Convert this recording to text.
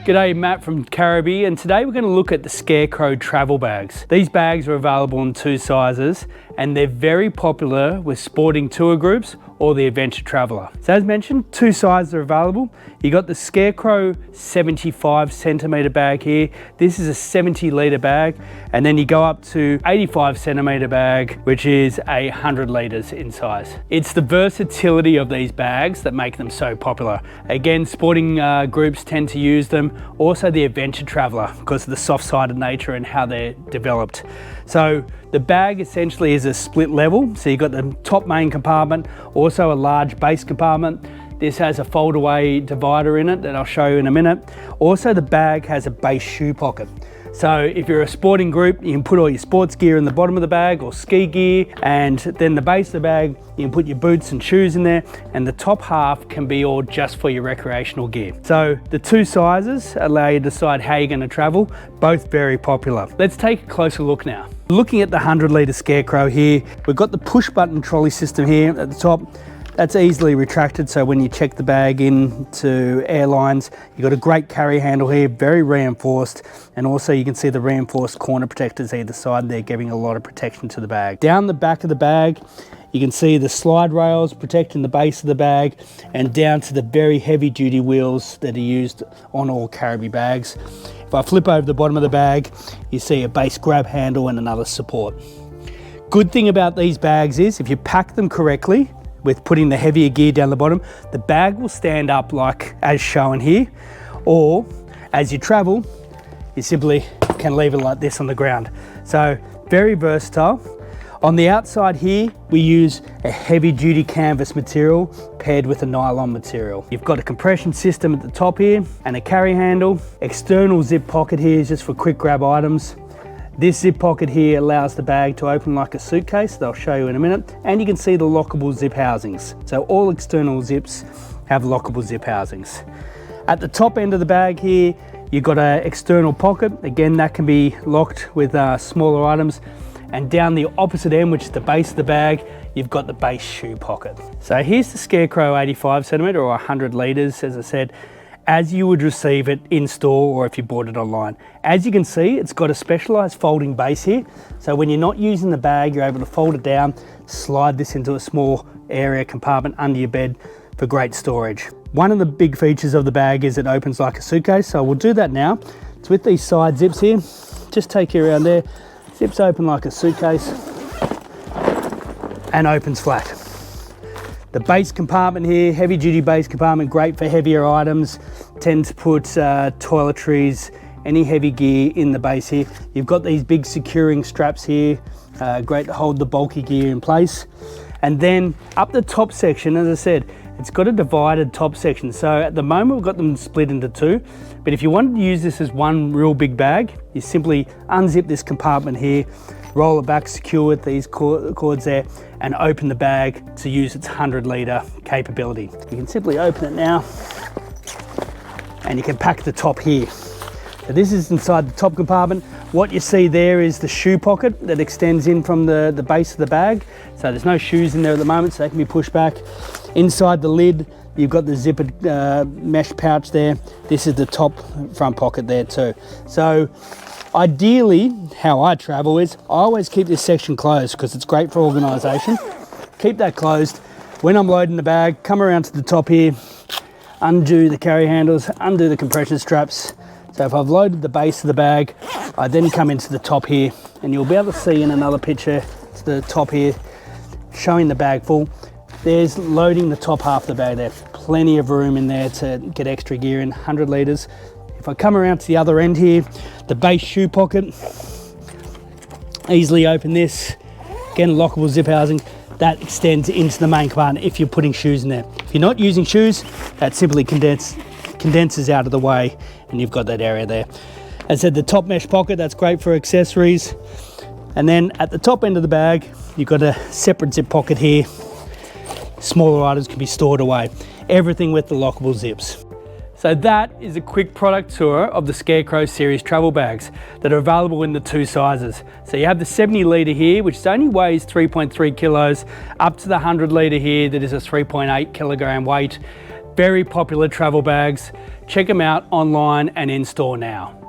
G'day, Matt from Caribee, and today we're going to look at the Scarecrow travel bags. These bags are available in 2 sizes and they're very popular with sporting tour groups or the adventure traveller. So as mentioned, 2 sizes are available. You got the Scarecrow 75 centimetre bag here. This is a 70 litre bag, and then you go up to 85 centimetre bag, which is 100 litres in size. It's the versatility of these bags that make them so popular. Again, sporting groups tend to use them. Also the adventure traveller, because of the soft-sided nature and how they're developed. So the bag essentially is a split level. So you've got the top main compartment, also a large base compartment. This has a fold-away divider in it that I'll show you in a minute. Also, the bag has a base shoe pocket. So if you're a sporting group, you can put all your sports gear in the bottom of the bag or ski gear, and then the base of the bag, you can put your boots and shoes in there, and the top half can be all just for your recreational gear. So the 2 sizes allow you to decide how you're going to travel, both very popular. Let's take a closer look now. Looking at the 100 litre Scarecrow here, we've got the push button trolley system here at the top. That's easily retracted, so when you check the bag into airlines, you've got a great carry handle here, very reinforced, and also you can see the reinforced corner protectors either side there, giving a lot of protection to the bag. Down the back of the bag, you can see the slide rails protecting the base of the bag, and down to the very heavy duty wheels that are used on all Caribee bags. If I flip over the bottom of the bag, you see a base grab handle and another support. Good thing about these bags is if you pack them correctly, with putting the heavier gear down the bottom, the bag will stand up like as shown here, or as you travel, you simply can leave it like this on the ground. So very versatile. On the outside here, we use a heavy duty canvas material paired with a nylon material. You've got a compression system at the top here and a carry handle. External zip pocket here is just for quick grab items. This zip pocket here allows the bag to open like a suitcase that I'll show you in a minute, and you can see the lockable zip housings. So all external zips have lockable zip housings. At the top end of the bag here, you've got an external pocket. Again, that can be locked with smaller items. And down the opposite end, which is the base of the bag, you've got the base shoe pocket. So here's the Scarecrow 85 centimetre or 100 litres, as I said, as you would receive it in store or if you bought it online. As you can see, it's got a specialised folding base here. So when you're not using the bag, you're able to fold it down, slide this into a small area compartment under your bed for great storage. One of the big features of the bag is it opens like a suitcase. So we'll do that now. It's with these side zips here. Just take you around there. Zips open like a suitcase and opens flat. The base compartment here, heavy duty base compartment, great for heavier items. Tend to put toiletries, any heavy gear in the base here. You've got these big securing straps here, great to hold the bulky gear in place. And then up the top section, as I said, it's got a divided top section. So at the moment we've got them split into 2, but if you wanted to use this as one real big bag, you simply unzip this compartment here, roll it back, secure with these cords there, and open the bag to use its 100 litre capability. You can simply open it now, and you can pack the top here. So this is inside the top compartment. What you see there is the shoe pocket that extends in from the base of the bag. So there's no shoes in there at the moment, so they can be pushed back. Inside the lid, you've got the zippered mesh pouch there. This is the top front pocket there too. So ideally, how I travel is I always keep this section closed because it's great for organisation. Keep that closed. When I'm loading the bag, come around to the top here, undo the carry handles, undo the compression straps. So if I've loaded the base of the bag, I then come into the top here, and you'll be able to see in another picture to the top here, showing the bag full. There's loading the top half of the bag there. Plenty of room in there to get extra gear in, 100 litres. If I come around to the other end here, the base shoe pocket, easily open this. Again, lockable zip housing. That extends into the main compartment if you're putting shoes in there. If you're not using shoes, that simply condenses out of the way, and you've got that area there. As I said, the top mesh pocket, that's great for accessories. And then at the top end of the bag, you've got a separate zip pocket here. Smaller items can be stored away. Everything with the lockable zips. So that is a quick product tour of the Scarecrow series travel bags that are available in the 2 sizes. So you have the 70 litre here, which only weighs 3.3 kilos, up to the 100 litre here that is a 3.8 kilogram weight. very popular travel bags. Check them out online and in store now.